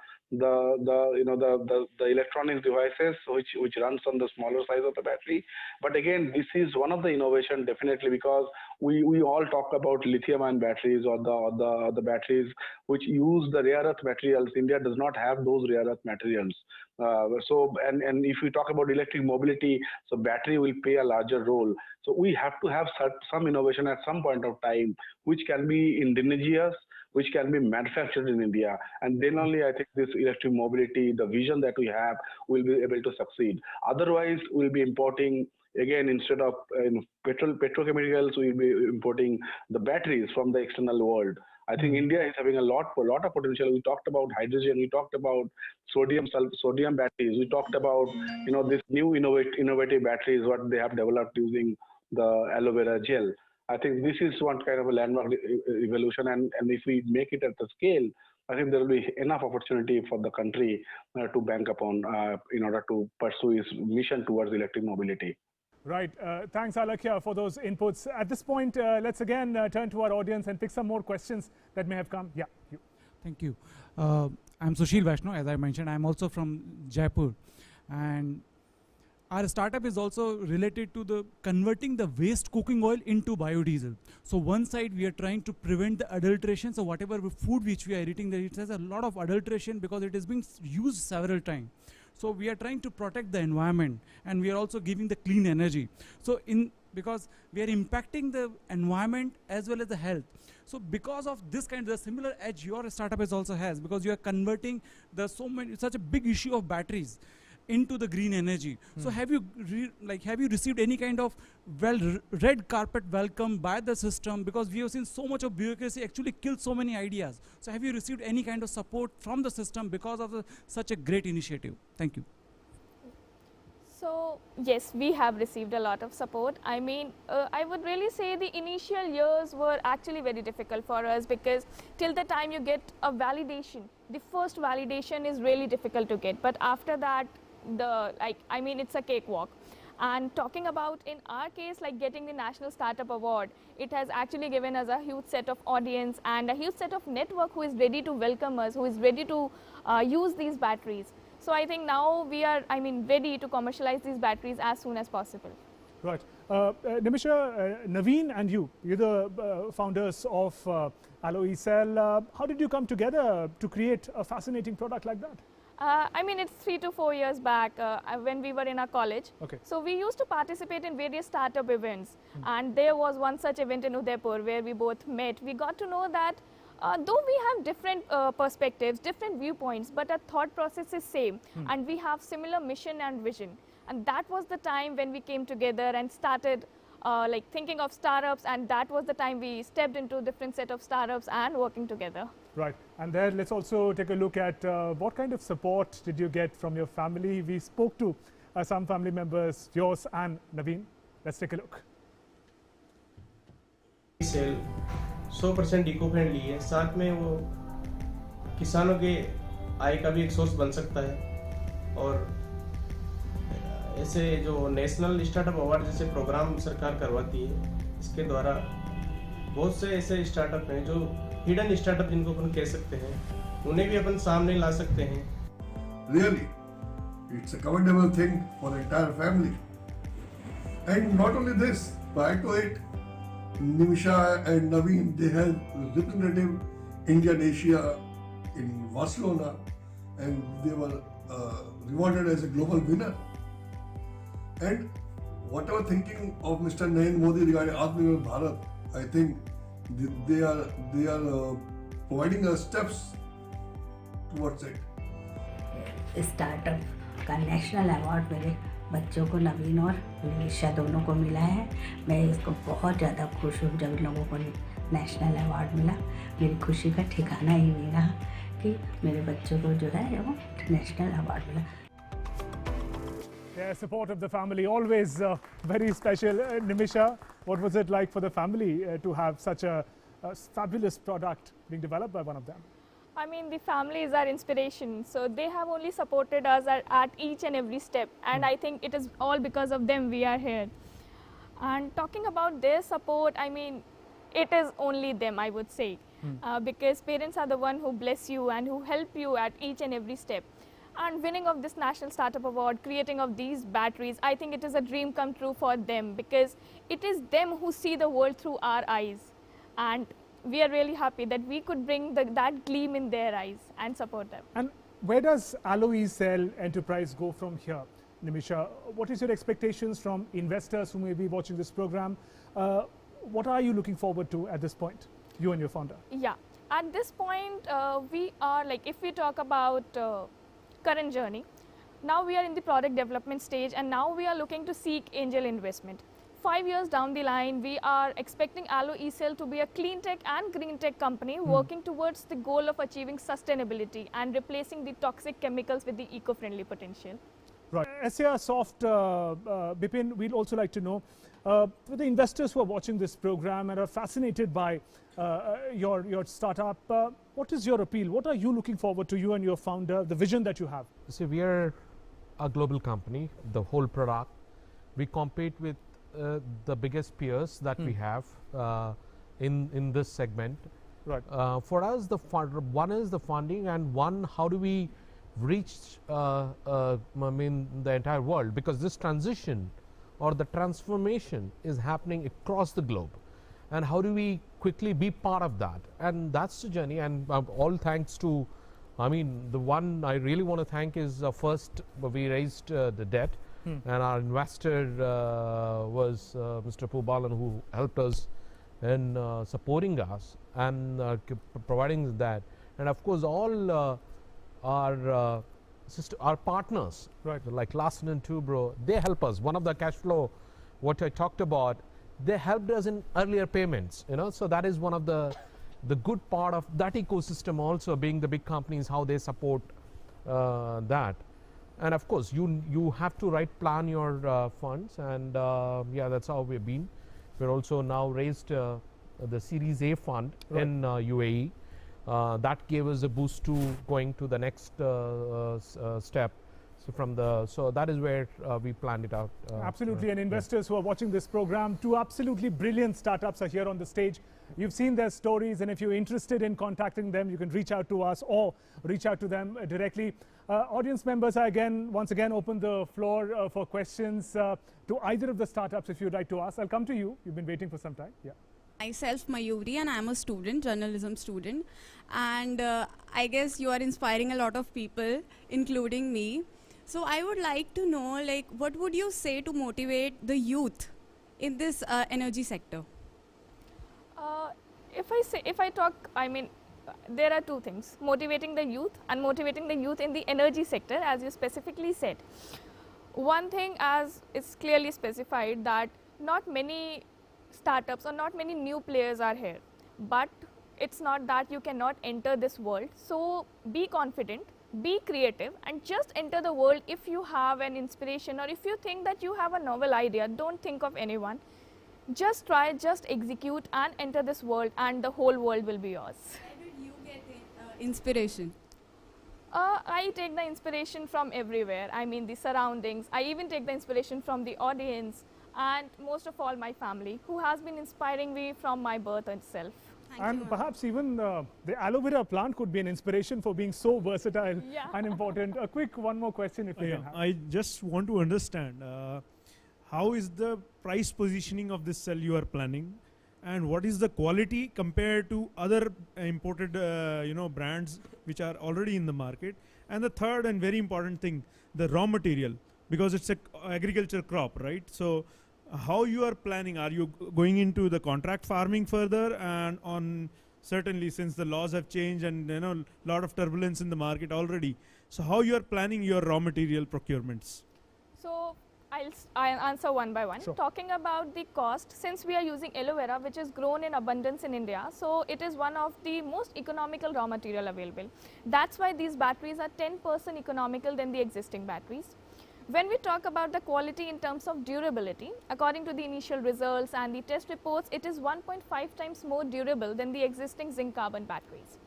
Speaker 4: electronic devices which runs on the smaller size of the battery. But again, this is one of the innovation definitely, because we all talk about lithium-ion batteries or the batteries which use the rare earth materials. India does not have those rare earth materials. And if we talk about electric mobility, so battery will play a larger role. So we have to have some innovation at some point of time, which can be indigenous, which can be manufactured in India. And then only I think this electric mobility, the vision that we have, will be able to succeed. Otherwise, we'll be importing, again, instead of petrochemicals, we'll be importing the batteries from the external world. I think India is having a lot of potential. We talked about hydrogen, we talked about sodium batteries, we talked about this new innovative batteries what they have developed using the aloe vera gel. I think this is one kind of a landmark evolution, and if we make it at the scale, I think there will be enough opportunity for the country to bank upon in order to pursue its mission towards electric mobility.
Speaker 1: Right. Thanks, Alakhya, for those inputs. At this point, let's again turn to our audience and pick some more questions that may have come. Yeah. You.
Speaker 12: Thank you. I'm Sushil Vaishnav. As I mentioned, I'm also from Jaipur. And our startup is also related to the converting the waste cooking oil into biodiesel. So one side we are trying to prevent the adulteration. So whatever food which we are eating, there it has a lot of adulteration because it is being used several times. So we are trying to protect the environment, and we are also giving the clean energy. So because we are impacting the environment as well as the health. So because of this kind of the similar edge your startup also has, because you are converting such a big issue of batteries. into the green energy. So have you have you received any kind of red carpet welcome by the system? Because we have seen so much of bureaucracy actually kill so many ideas. So have you received any kind of support from the system because of such a great initiative? Thank you.
Speaker 3: So yes, we have received a lot of support. I mean, I would really say the initial years were actually very difficult for us, because till the time you get a validation, the first validation is really difficult to get. But after that, it's a cakewalk. And talking about in our case, like getting the National Startup Award, it has actually given us a huge set of audience and a huge set of network who is ready to welcome us, who is ready to use these batteries. So I think now we are, ready to commercialize these batteries as soon as possible.
Speaker 1: Right. Nimisha, Naveen and you're the founders of Alloy Cell. How did you come together to create a fascinating product like that?
Speaker 3: It's 3 to 4 years back when we were in our college.
Speaker 1: Okay.
Speaker 3: So we used to participate in various startup events. And there was one such event in Udaipur where we both met. We got to know that though we have different perspectives, different viewpoints, but our thought process is same. And we have similar mission and vision. And that was the time when we came together and started thinking of startups, and that was the time we stepped into different set of startups and working together.
Speaker 1: Right. And then let's also take a look at what kind of support did you get from your family? We spoke to some family members, yours and Naveen. Let's take a look.
Speaker 20: Cell 100% eco friendly है, साथ में वो किसानों के आय का भी एक source बन सकता है। और ऐसे जो नेशनल स्टार्टअप अवार्ड जैसे प्रोग्राम सरकार करवाती है, इसके द्वारा बहुत से ऐसे स्टार्टअप हैं जो हिडन स्टार्टअप जिनको अपन कह सकते हैं, उन्हें भी अपन सामने ला सकते हैं।
Speaker 21: Really, it's a commendable thing for the entire family. And not only this, prior to it, Nimisha and Naveen, they have representative India and Asia in Barcelona, and they were rewarded as a global winner. And whatever thinking of Mr. Narendra Modi regarding Atmanirbhar Bharat, I think they are providing us steps towards it.
Speaker 22: Startup का national award मेरे बच्चों को, नवीन और निमिषा दोनों को मिला है। मैं इसको बहुत ज़्यादा खुश हूँ। जब इन लोगों को नेशनल अवार्ड मिला, मेरी खुशी का ठिकाना ही नहीं रहा कि मेरे बच्चों को जो है वो नेशनल अवार्ड मिला।
Speaker 1: Yeah, support of the family, always very special. Nimisha, what was it like for the family to have such a fabulous product being developed by one of them?
Speaker 3: The family is our inspiration, so they have only supported us at each and every step, and I think it is all because of them we are here. And talking about their support, it is only them, I would say, because parents are the one who bless you and who help you at each and every step. And winning of this National Startup Award, creating of these batteries, I think it is a dream come true for them, because it is them who see the world through our eyes. And we are really happy that we could bring that gleam in their eyes and support them.
Speaker 1: And where does Alloy Cell Enterprise go from here, Nimisha? What is your expectations from investors who may be watching this program? What are you looking forward to at this point, you and your founder?
Speaker 3: Yeah, at this point, we are if we talk about current journey, now we are in the product development stage, and now we are looking to seek angel investment. 5 years down the line, we are expecting Alloy Cell to be a clean tech and green tech company working towards the goal of achieving sustainability and replacing the toxic chemicals with the eco-friendly potential.
Speaker 1: Right. SR Soft, Bipin, we'd also like to know, for the investors who are watching this program and are fascinated by your startup, what is your appeal? What are you looking forward to, you and your founder, the vision that you have?
Speaker 11: See, we are a global company, the whole product. We compete with the biggest peers that we have in this segment.
Speaker 1: Right.
Speaker 11: For us, one is the funding, and one, how do we reach the entire world, because this transition or the transformation is happening across the globe, and how do we quickly be part of that? And that's the journey, and all thanks to, the one I really want to thank is first we raised the debt, and our investor was Mr. Pubalan, who helped us in supporting us and providing that. And of course, all our our partners, right, like Larsen and Toubro, they help us. One of the cash flow, what I talked about, they helped us in earlier payments, so that is one of the good part of that ecosystem also, being the big companies, how they support that. And of course, you have to plan your funds, and yeah, that's how we've been. We're also now raised the Series A fund in UAE. That gave us a boost to going to the next step. So that is where we planned it out.
Speaker 1: Absolutely, and investors who are watching this program, two absolutely brilliant startups are here on the stage. You've seen their stories, and if you're interested in contacting them, you can reach out to us or reach out to them directly. Audience members, once again open the floor for questions to either of the startups if you'd like to ask. I'll come to you. You've been waiting for some time. Yeah.
Speaker 2: Myself, Mayuri, and I'm a student, journalism student. And I guess you are inspiring a lot of people, including me. So I would like to know, what would you say to motivate the youth in this energy sector?
Speaker 3: If I talk, there are two things: motivating the youth and motivating the youth in the energy sector, as you specifically said. One thing, as is clearly specified, that not many startups or not many new players are here, but it's not that you cannot enter this world. So be confident, be creative, and just enter the world. If you have an inspiration, or if you think that you have a novel idea, don't think of anyone. Just try, just execute and enter this world, and the whole world will be yours.
Speaker 2: Where did you get inspiration?
Speaker 3: I take the inspiration from everywhere. The surroundings. I even take the inspiration from the audience, and most of all my family, who has been inspiring me from my birth itself.
Speaker 1: And perhaps even the aloe vera plant could be an inspiration for being so versatile and important. A quick one more question if you can have.
Speaker 15: I just want to understand, how is the price positioning of this cell you are planning, and what is the quality compared to other imported brands which are already in the market? And the third and very important thing, the raw material, because it's a agriculture crop, right? So how you are planning? Are you going into the contract farming further, and on certainly since the laws have changed and lot of turbulence in the market already, so how you are planning your raw material procurements?
Speaker 3: So I'll answer one by one. Sure. Talking about the cost, since we are using aloe vera, which is grown in abundance in India, so it is one of the most economical raw material available. That's why these batteries are 10% economical than the existing batteries. When we talk about the quality in terms of durability, according to the initial results and the test reports, it is 1.5 times more durable than the existing zinc carbon batteries.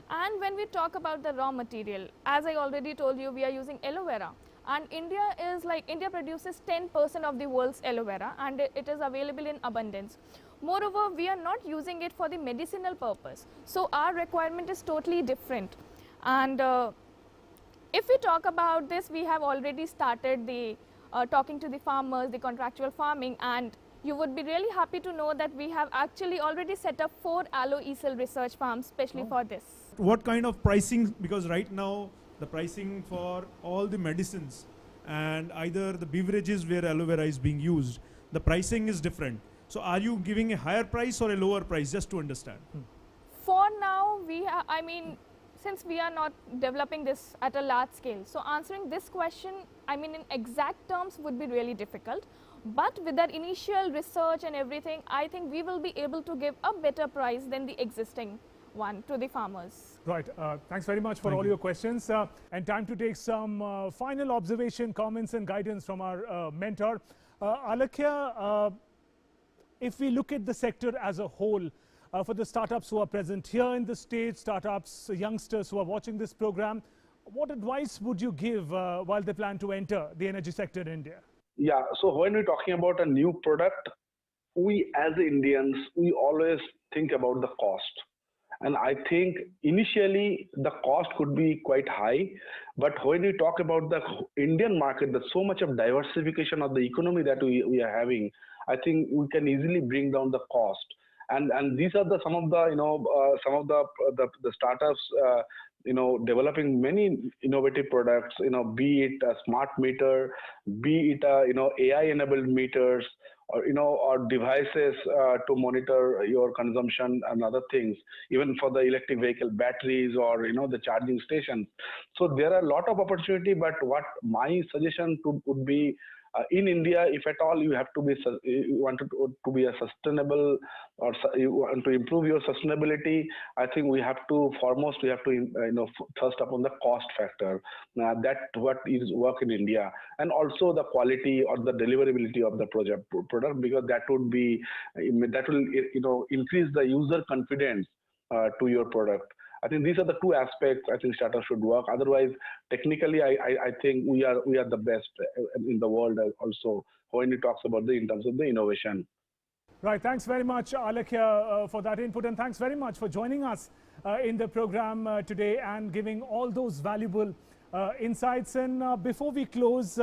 Speaker 3: And when we talk about the raw material, as I already told you, we are using aloe vera. And India produces 10% of the world's aloe vera, and it is available in abundance. Moreover, we are not using it for the medicinal purpose. So our requirement is totally different. And if we talk about this, we have already started the talking to the farmers, the contractual farming, and you would be really happy to know that we have actually already set up 4 aloe cell research farms specially for this.
Speaker 15: What kind of pricing? Because right now the pricing for all the medicines and either the beverages where aloe vera is being used, the pricing is different. So are you giving a higher price or a lower price, just to understand?
Speaker 3: For now, since we are not developing this at a large scale, so answering this question, in exact terms would be really difficult. But with that initial research and everything, I think we will be able to give a better price than the existing one to the farmers.
Speaker 1: Right. Thanks very much for all your questions. And time to take some final observation, comments and guidance from our mentor. Alakya, if we look at the sector as a whole, for the startups who are present here in the state, startups, youngsters who are watching this program, what advice would you give while they plan to enter the energy sector in India?
Speaker 4: Yeah, so when we're talking about a new product, we as Indians, we always think about the cost. And I think initially the cost could be quite high, but when we talk about the Indian market, there's so much of diversification of the economy that we are having. I think we can easily bring down the cost. And these are some of the startups developing many innovative products, be it a smart meter, be it AI enabled meters, or devices to monitor your consumption and other things, even for the electric vehicle batteries or the charging stations. So there are a lot of opportunity, but what my suggestion would be, in India, if at all you have to be, you want to be a sustainable, or you want to improve your sustainability, I think we have to thrust upon the cost factor. That what is work in India, and also the quality or the deliverability of the product, because that will increase the user confidence to your product. I think these are the two aspects I think startups should work. Otherwise, technically, I think we are the best in the world also when it talks about in terms of the innovation.
Speaker 1: Right. Thanks very much, Alekhya, for that input, and thanks very much for joining us in the program today and giving all those valuable insights. And before we close,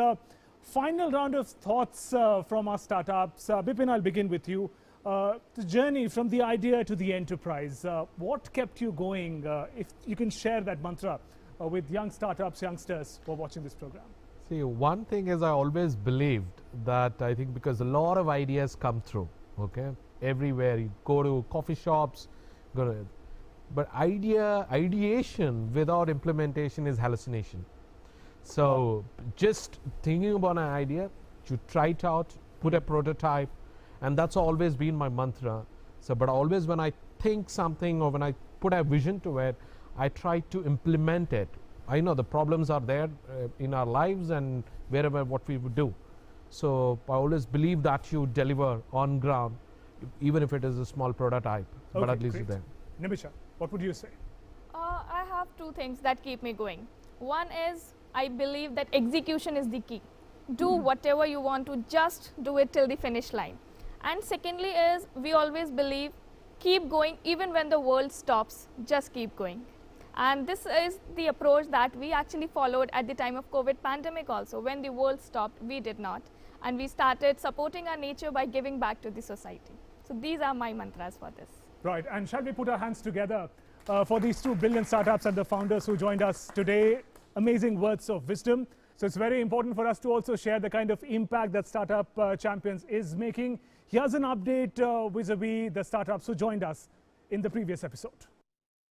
Speaker 1: final round of thoughts from our startups. Bipin, I'll begin with you. The journey from the idea to the enterprise, what kept you going? If you can share that mantra with young startups, youngsters who are watching this program.
Speaker 11: See, one thing is I always believed that, I think because a lot of ideas come through, okay, everywhere. You go to coffee shops, but ideation without implementation is hallucination. So just thinking about an idea, you try it out, put a prototype, and that's always been my mantra. So, but always when I think something or when I put a vision to it, I try to implement it. I know the problems are there in our lives and wherever what we would do. So I always believe that you deliver on ground, even if it is a small prototype, but at least there.
Speaker 1: Nimisha, what would you say?
Speaker 3: I have two things that keep me going. One is I believe that execution is the key. Do whatever you want to, just do it till the finish line. And secondly is we always believe keep going even when the world stops, just keep going. And this is the approach that we actually followed at the time of COVID pandemic also. When the world stopped, we did not. And we started supporting our nature by giving back to the society. So these are my mantras for this.
Speaker 1: Right, and shall we put our hands together for these two brilliant startups and the founders who joined us today. Amazing words of wisdom. So it's very important for us to also share the kind of impact that Startup Champions is making. Here's an update vis-a-vis the startups who joined us in the previous episode.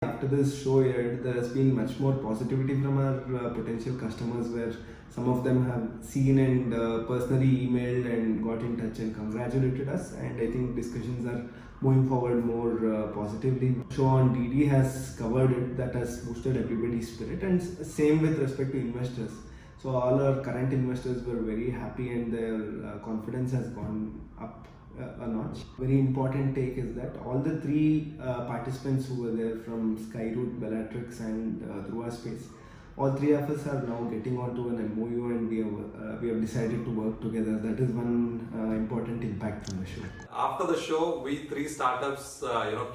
Speaker 8: After this show aired, there has been much more positivity from our potential customers, where some of them have seen and personally emailed and got in touch and congratulated us, and I think discussions are moving forward more positively. Show on DD has covered it, that has boosted everybody's spirit, and same with respect to investors. So all our current investors were very happy and their confidence has gone up a notch. Very important take is that all the three participants who were there from Skyroot, Bellatrix and Dhruva Space, all three of us are now getting onto an MOU, and we have decided to work together. That is one important impact from the show.
Speaker 9: After the show, we three startups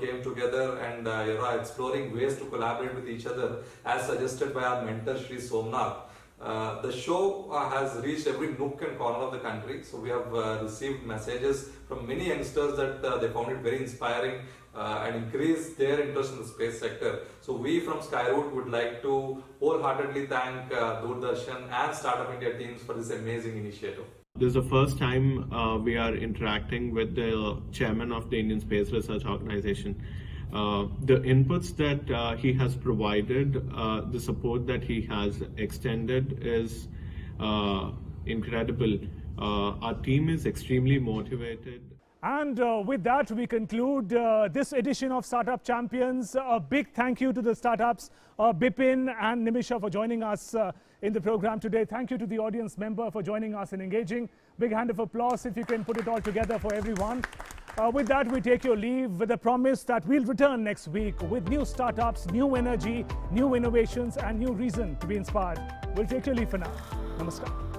Speaker 9: came together and are exploring ways to collaborate with each other as suggested by our mentor Shri Somnath. The show has reached every nook and corner of the country. So we have received messages from many youngsters that they found it very inspiring and increased their interest in the space sector. So we from Skyroot would like to wholeheartedly thank Doordarshan and Startup India teams for this amazing initiative.
Speaker 23: This is the first time we are interacting with the chairman of the Indian Space Research Organization. The inputs that he has provided, the support that he has extended is incredible. Our team is extremely motivated.
Speaker 1: And with that, we conclude this edition of Startup Champions. A big thank you to the startups, Bipin and Nimisha, for joining us in the program today. Thank you to the audience member for joining us and engaging. Big hand of applause if you can put it all together for everyone. With that, we take your leave with a promise that we'll return next week with new startups, new energy, new innovations, and new reason to be inspired. We'll take your leave for now. Namaskar.